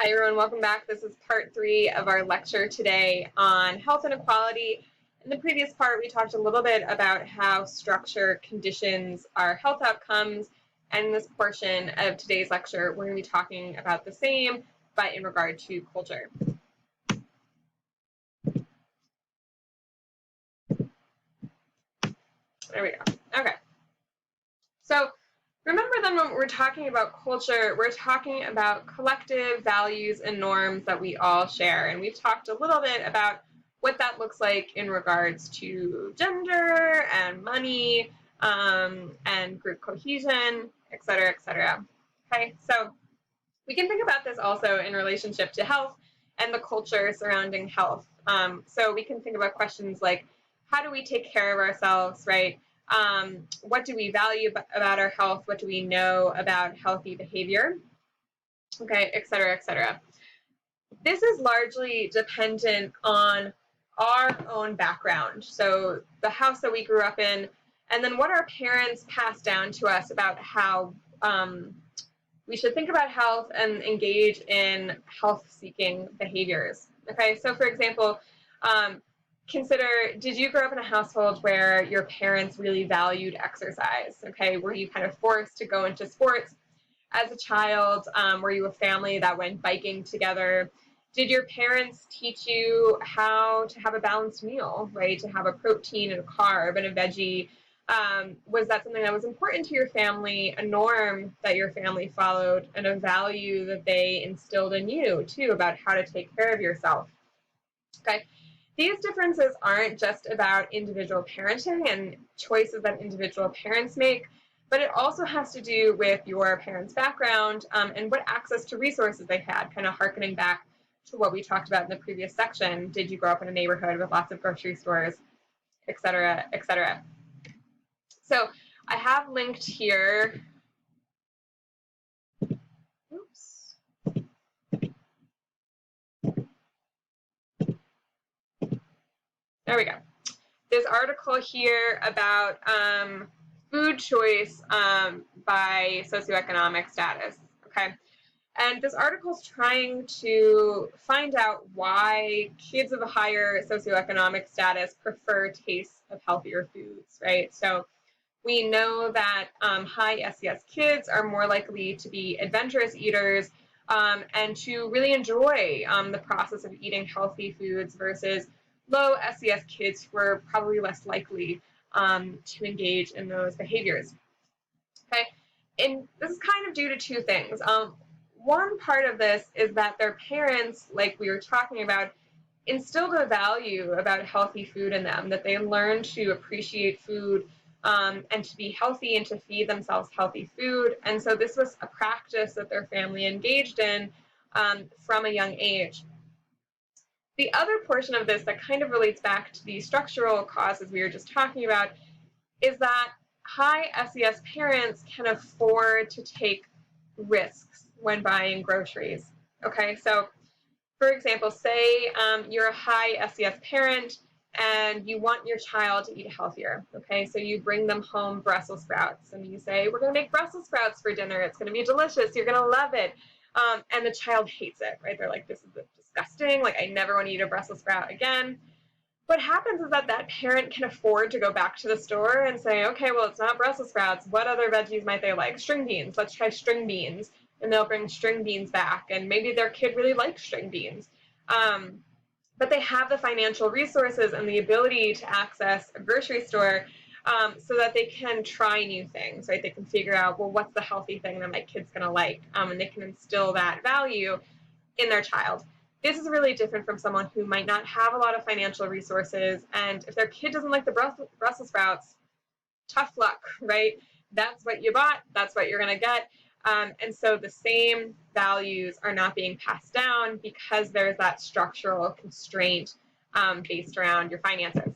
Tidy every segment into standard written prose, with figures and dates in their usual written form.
Hi everyone, welcome back. This is part 3 of our lecture today on health inequality. In the previous part, we talked a little bit about how structure conditions our health outcomes, and in this portion of today's lecture, we're going to be talking about the same, but in regard to culture. There we go. Okay. So remember then when we're talking about culture, we're talking about collective values and norms that we all share. And we've talked a little bit about what that looks like in regards to gender and money and group cohesion, et cetera, et cetera. Okay, so we can think about this also in relationship to health and the culture surrounding health. So we can think about questions like, how do we take care of ourselves, right? What do we value about our health? What do we know about healthy behavior? Okay, et cetera, et cetera. This is largely dependent on our own background. So the house that we grew up in, and then what our parents passed down to us about how we should think about health and engage in health-seeking behaviors. Okay, so for example, consider, did you grow up in a household where your parents really valued exercise? Okay, were you kind of forced to go into sports as a child? Were you a family that went biking together? Did your parents teach you how to have a balanced meal, right? To have a protein and a carb and a veggie? Was that something that was important to your family, a norm that your family followed, and a value that they instilled in you, too, about how to take care of yourself? Okay. These differences aren't just about individual parenting and choices that individual parents make, but it also has to do with your parents' background and what access to resources they had, kind of harkening back to what we talked about in the previous section. Did you grow up in a neighborhood with lots of grocery stores, et cetera, et cetera? So I have linked here, oops. There we go. This article here about food choice by socioeconomic status, okay? And this article is trying to find out why kids of a higher socioeconomic status prefer tastes of healthier foods, right? So we know that high SES kids are more likely to be adventurous eaters and to really enjoy the process of eating healthy foods versus low SES kids who are probably less likely to engage in those behaviors. Okay, and this is kind of due to two things. One part of this is that their parents, like we were talking about, instilled a value about healthy food in them, that they learned to appreciate food and to be healthy and to feed themselves healthy food. And so this was a practice that their family engaged in from a young age. The other portion of this that kind of relates back to the structural causes we were just talking about is that high SES parents can afford to take risks when buying groceries. Okay, so for example, say you're a high SES parent and you want your child to eat healthier. Okay, so you bring them home Brussels sprouts and you say, we're going to make Brussels sprouts for dinner. It's going to be delicious. You're going to love it. And the child hates it, right? They're like, this is disgusting. Like, I never want to eat a Brussels sprout again. What happens is that that parent can afford to go back to the store and say, okay, well, it's not Brussels sprouts. What other veggies might they like? String beans. Let's try string beans. And they'll bring string beans back. And maybe their kid really likes string beans. But they have the financial resources and the ability to access a grocery store so that they can try new things, right? They can figure out, well, what's the healthy thing that my kid's going to like? And they can instill that value in their child. This is really different from someone who might not have a lot of financial resources, and if their kid doesn't like the Brussels sprouts, tough luck, right? That's what you bought, that's what you're going to get. And so the same values are not being passed down because there's that structural constraint based around your finances.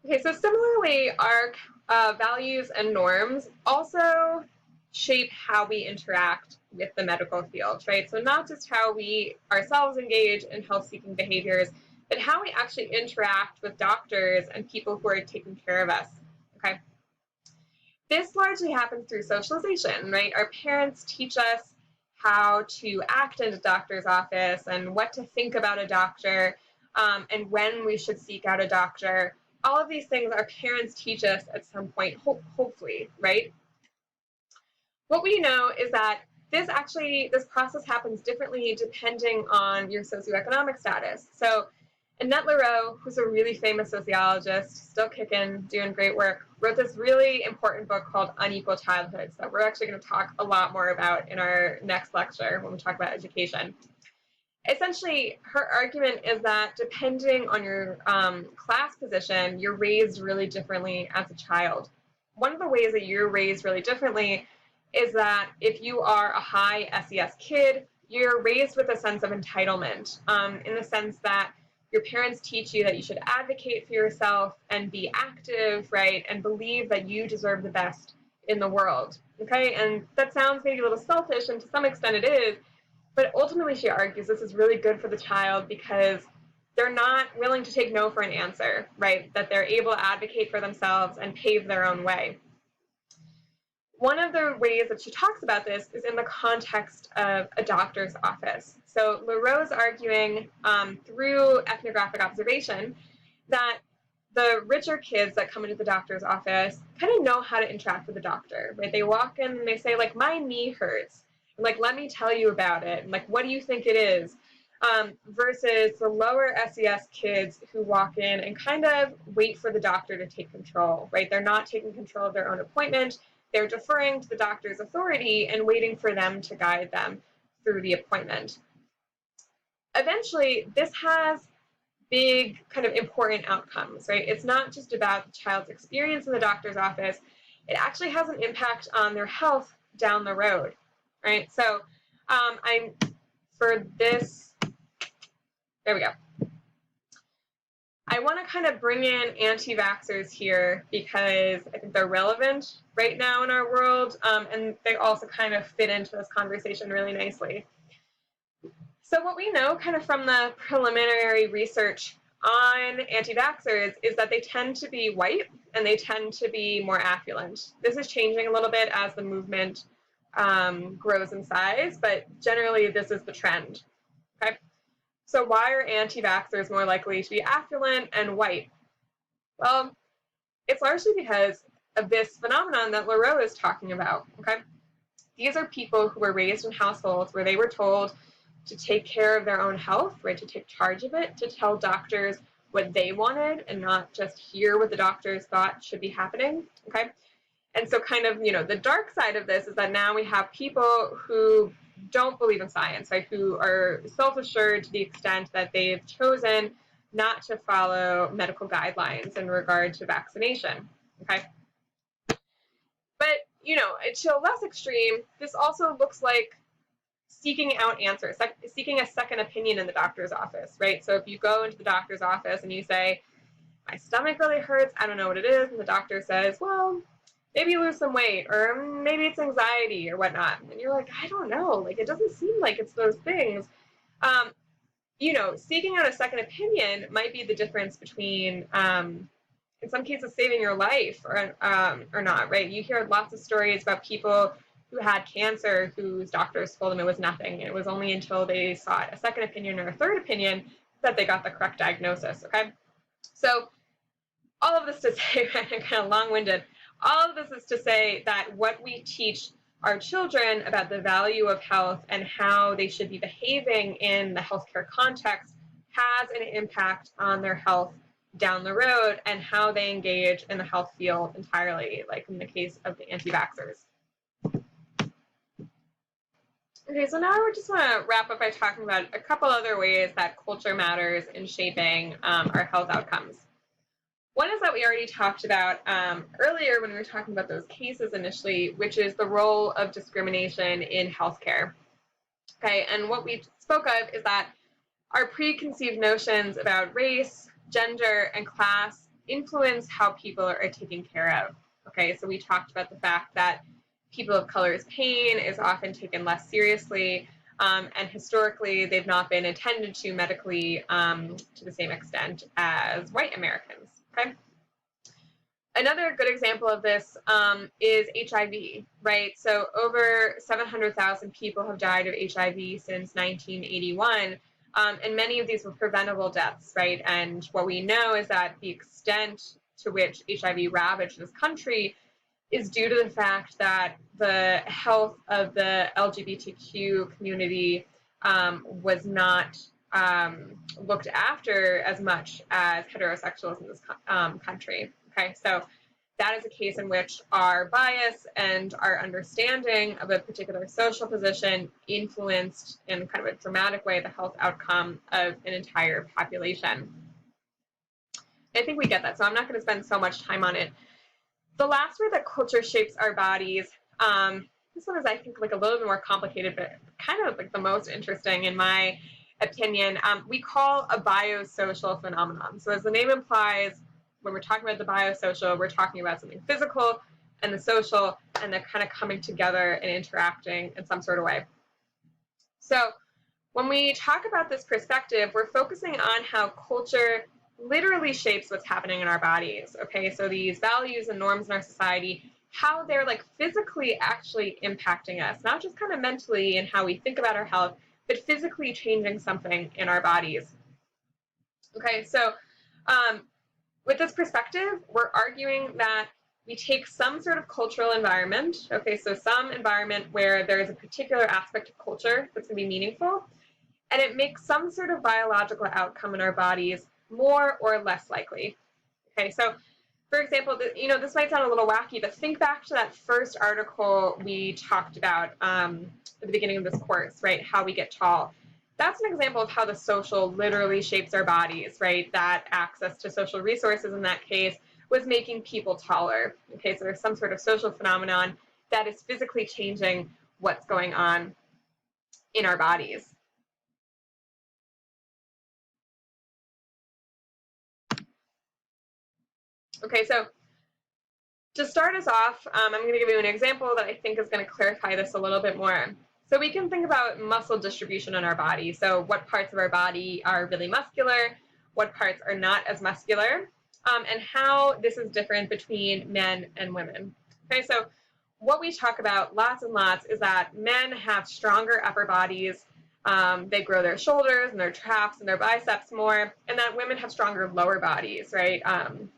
Okay, so similarly, our values and norms also shape how we interact with the medical field, right? So not just how we ourselves engage in health-seeking behaviors, but how we actually interact with doctors and people who are taking care of us, okay? This largely happens through socialization, right? Our parents teach us how to act in a doctor's office and what to think about a doctor, and when we should seek out a doctor. All of these things our parents teach us at some point, hopefully, right? What we know is that this process happens differently depending on your socioeconomic status. So Annette Lareau, who's a really famous sociologist, still kicking, doing great work, wrote this really important book called Unequal Childhoods that we're actually going to talk a lot more about in our next lecture when we talk about education. Essentially, her argument is that depending on your class position, you're raised really differently as a child. One of the ways that you're raised really differently is that if you are a high SES kid, you're raised with a sense of entitlement, in the sense that your parents teach you that you should advocate for yourself and be active, right, and believe that you deserve the best in the world. Okay, and that sounds maybe a little selfish, and to some extent it is, but ultimately, she argues this is really good for the child because they're not willing to take no for an answer, right? That they're able to advocate for themselves and pave their own way. One of the ways that she talks about this is in the context of a doctor's office. So Lareau's arguing through ethnographic observation that the richer kids that come into the doctor's office kind of know how to interact with the doctor, right? They walk in and they say, like, my knee hurts. And, like, let me tell you about it. And, like, what do you think it is? Versus the lower SES kids who walk in and kind of wait for the doctor to take control, right? They're not taking control of their own appointment. They're deferring to the doctor's authority and waiting for them to guide them through the appointment. Eventually, this has big kind of important outcomes, right? It's not just about the child's experience in the doctor's office. It actually has an impact on their health down the road, right? So for this, there we go. I want to kind of bring in anti-vaxxers here because I think they're relevant right now in our world, and they also kind of fit into this conversation really nicely. So what we know kind of from the preliminary research on anti-vaxxers is that they tend to be white and they tend to be more affluent. This is changing a little bit as the movement grows in size, but generally this is the trend. Okay? So why are anti-vaxxers more likely to be affluent and white? Well, it's largely because of this phenomenon that Lareau is talking about. Okay? These are people who were raised in households where they were told to take care of their own health, right, to take charge of it, to tell doctors what they wanted and not just hear what the doctors thought should be happening, okay? And so kind of, the dark side of this is that now we have people who don't believe in science, right, who are self-assured to the extent that they've chosen not to follow medical guidelines in regard to vaccination, okay? But, to a less extreme, this also looks like seeking out answers, seeking a second opinion in the doctor's office, right? So if you go into the doctor's office and you say, my stomach really hurts, I don't know what it is, and the doctor says, well, maybe lose some weight, or maybe it's anxiety or whatnot, and you're like, I don't know, like, it doesn't seem like it's those things. Seeking out a second opinion might be the difference between, in some cases, saving your life or not, right? You hear lots of stories about people who had cancer whose doctors told them it was nothing. And it was only until they sought a second opinion or a third opinion that they got the correct diagnosis, okay? So all of this to say, kind of long-winded, all of this is to say that what we teach our children about the value of health and how they should be behaving in the healthcare context has an impact on their health down the road and how they engage in the health field entirely, like in the case of the anti-vaxxers. Okay, so now I just want to wrap up by talking about a couple other ways that culture matters in shaping our health outcomes. One is that we already talked about earlier when we were talking about those cases initially, which is the role of discrimination in healthcare. Okay, and what we spoke of is that our preconceived notions about race, gender, and class influence how people are taken care of. Okay, so we talked about the fact that people of color's pain is often taken less seriously, and historically they've not been attended to medically to the same extent as white Americans. Okay. Another good example of this is HIV, right? So over 700,000 people have died of HIV since 1981, and many of these were preventable deaths, right? And what we know is that the extent to which HIV ravaged this country is due to the fact that the health of the LGBTQ community was not looked after as much as heterosexuals in this country. Okay, so that is a case in which our bias and our understanding of a particular social position influenced in kind of a dramatic way the health outcome of an entire population. I think we get that, so I'm not going to spend so much time on it. The last way that culture shapes our bodies, this one is, I think, like a little bit more complicated, but kind of like the most interesting in my opinion. We call a biosocial phenomenon. So as the name implies, when we're talking about the biosocial, we're talking about something physical and the social, and they're kind of coming together and interacting in some sort of way. So when we talk about this perspective, we're focusing on how culture literally shapes what's happening in our bodies, okay? So these values and norms in our society, how they're like physically actually impacting us, not just kind of mentally and how we think about our health, but physically changing something in our bodies. Okay, so with this perspective, we're arguing that we take some sort of cultural environment, okay, so some environment where there is a particular aspect of culture that's going to be meaningful, and it makes some sort of biological outcome in our bodies more or less likely. Okay, so for example, this might sound a little wacky, but think back to that first article we talked about at the beginning of this course, right? How we get tall. That's an example of how the social literally shapes our bodies, right? That access to social resources in that case was making people taller. Okay, so there's some sort of social phenomenon that is physically changing what's going on in our bodies. Okay, so to start us off, I'm going to give you an example that I think is going to clarify this a little bit more. So we can think about muscle distribution in our body. So what parts of our body are really muscular, what parts are not as muscular, and how this is different between men and women. Okay, so what we talk about lots and lots is that men have stronger upper bodies. They grow their shoulders and their traps and their biceps more, and that women have stronger lower bodies, right?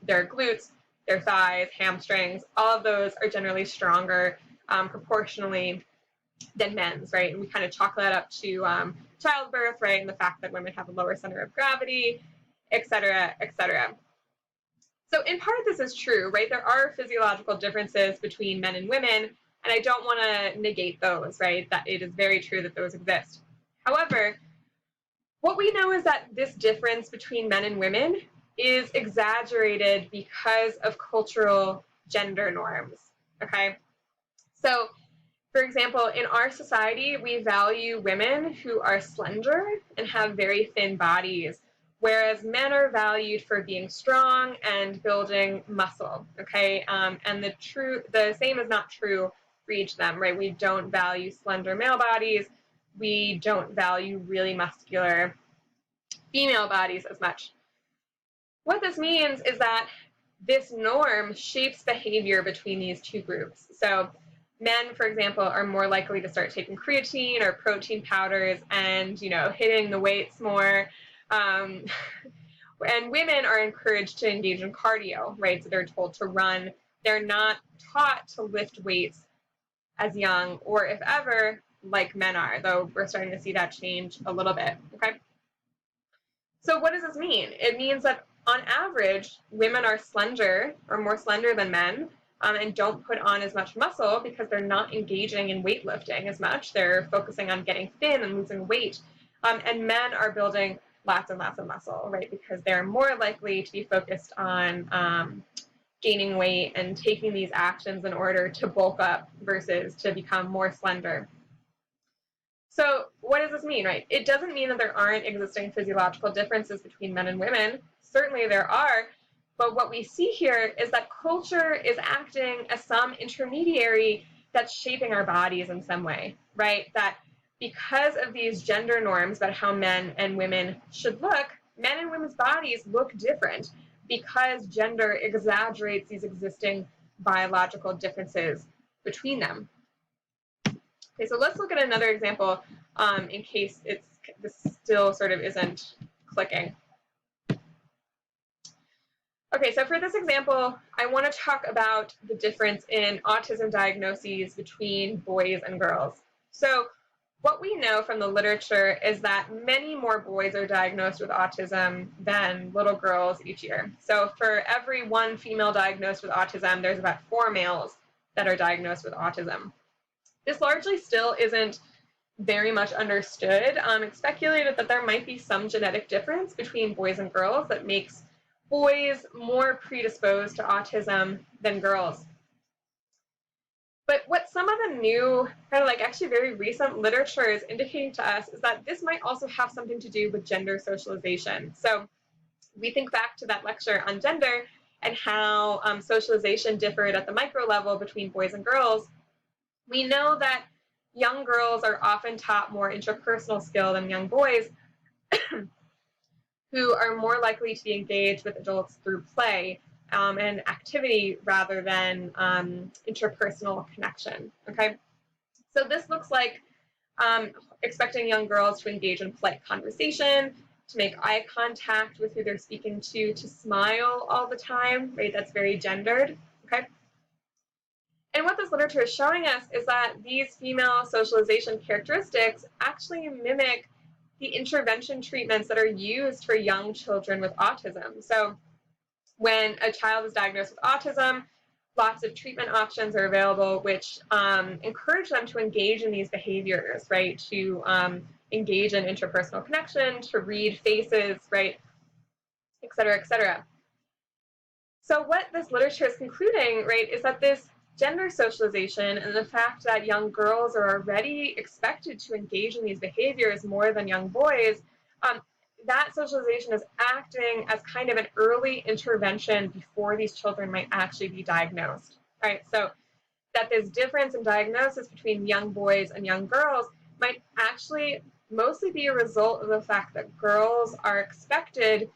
Their glutes, their thighs, hamstrings, all of those are generally stronger proportionally than men's, right? And we kind of chalk that up to childbirth, right? And the fact that women have a lower center of gravity, et cetera, et cetera. So in part this is true, right? There are physiological differences between men and women, and I don't want to negate those, right? That it is very true that those exist. However, what we know is that this difference between men and women is exaggerated because of cultural gender norms, okay? So, for example, in our society, we value women who are slender and have very thin bodies, whereas men are valued for being strong and building muscle, okay? And the same is not true for each of them, right? We don't value slender male bodies. We don't value really muscular female bodies as much. What this means is that this norm shapes behavior between these two groups. So men, for example, are more likely to start taking creatine or protein powders and, hitting the weights more. And women are encouraged to engage in cardio, right? So they're told to run. They're not taught to lift weights as young or, if ever, like men are, though we're starting to see that change a little bit, okay? So what does this mean? It means that on average, women are slender or more slender than men and don't put on as much muscle because they're not engaging in weightlifting as much. They're focusing on getting thin and losing weight. And men are building lots and lots of muscle, right? Because they're more likely to be focused on gaining weight and taking these actions in order to bulk up versus to become more slender. So what does this mean, right? It doesn't mean that there aren't existing physiological differences between men and women. Certainly there are, but what we see here is that culture is acting as some intermediary that's shaping our bodies in some way, right? That because of these gender norms about how men and women should look, men and women's bodies look different. because gender exaggerates these existing biological differences between them. Okay, so let's look at another example in case this still sort of isn't clicking. Okay, so for this example, I want to talk about the difference in autism diagnoses between boys and girls. So what we know from the literature is that many more boys are diagnosed with autism than little girls each year. So for every one female diagnosed with autism, there's about 4 males that are diagnosed with autism. This largely still isn't very much understood. It's speculated that there might be some genetic difference between boys and girls that makes boys more predisposed to autism than girls. But what some of the new, kind of like actually very recent literature is indicating to us is that this might also have something to do with gender socialization. So we think back to that lecture on gender and how socialization differed at the micro level between boys and girls. We know that young girls are often taught more interpersonal skill than young boys, who are more likely to be engaged with adults through play and activity rather than interpersonal connection. Okay, so this looks like expecting young girls to engage in polite conversation, to make eye contact with who they're speaking to smile all the time, right? That's very gendered. Okay. And what this literature is showing us is that these female socialization characteristics actually mimic the intervention treatments that are used for young children with autism. So when a child is diagnosed with autism, lots of treatment options are available which encourage them to engage in these behaviors, right? To engage in interpersonal connection, to read faces, right? Et cetera, et cetera. So what this literature is concluding, right, is that this gender socialization and the fact that young girls are already expected to engage in these behaviors more than young boys, that socialization is acting as kind of an early intervention before these children might actually be diagnosed, right? So that this difference in diagnosis between young boys and young girls might actually mostly be a result of the fact that girls are expected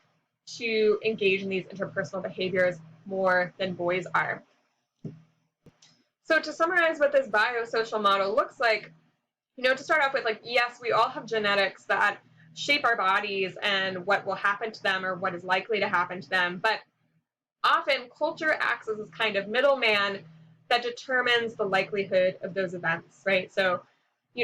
to engage in these interpersonal behaviors more than boys are. So to summarize what this biosocial model looks like, to start off with, like, yes, we all have genetics that shape our bodies and what will happen to them or what is likely to happen to them, but often culture acts as this kind of middleman that determines the likelihood of those events, right? So,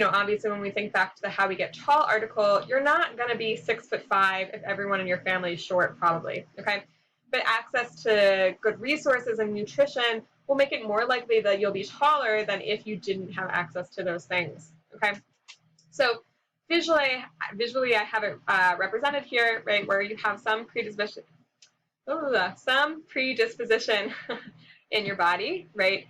obviously when we think back to the How We Get Tall article, you're not going to be 6'5" if everyone in your family is short, probably, okay? But access to good resources and nutrition will make it more likely that you'll be taller than if you didn't have access to those things, okay? So visually I have it represented here, right, where you have some predisposition in your body, right?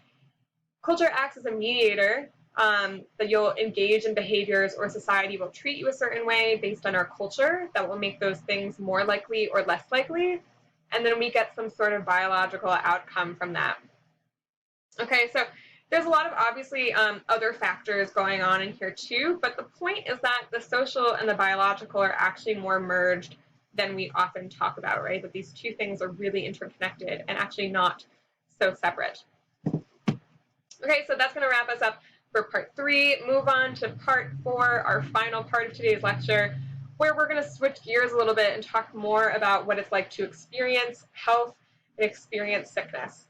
Culture acts as a mediator, that you'll engage in behaviors or society will treat you a certain way based on our culture that will make those things more likely or less likely. And then we get some sort of biological outcome from that. Okay, so there's a lot of obviously other factors going on in here too, but the point is that the social and the biological are actually more merged than we often talk about, right? That these two things are really interconnected and actually not so separate. Okay, so that's going to wrap us up for part 3. Move on to part 4, our final part of today's lecture, where we're going to switch gears a little bit and talk more about what it's like to experience health and experience sickness.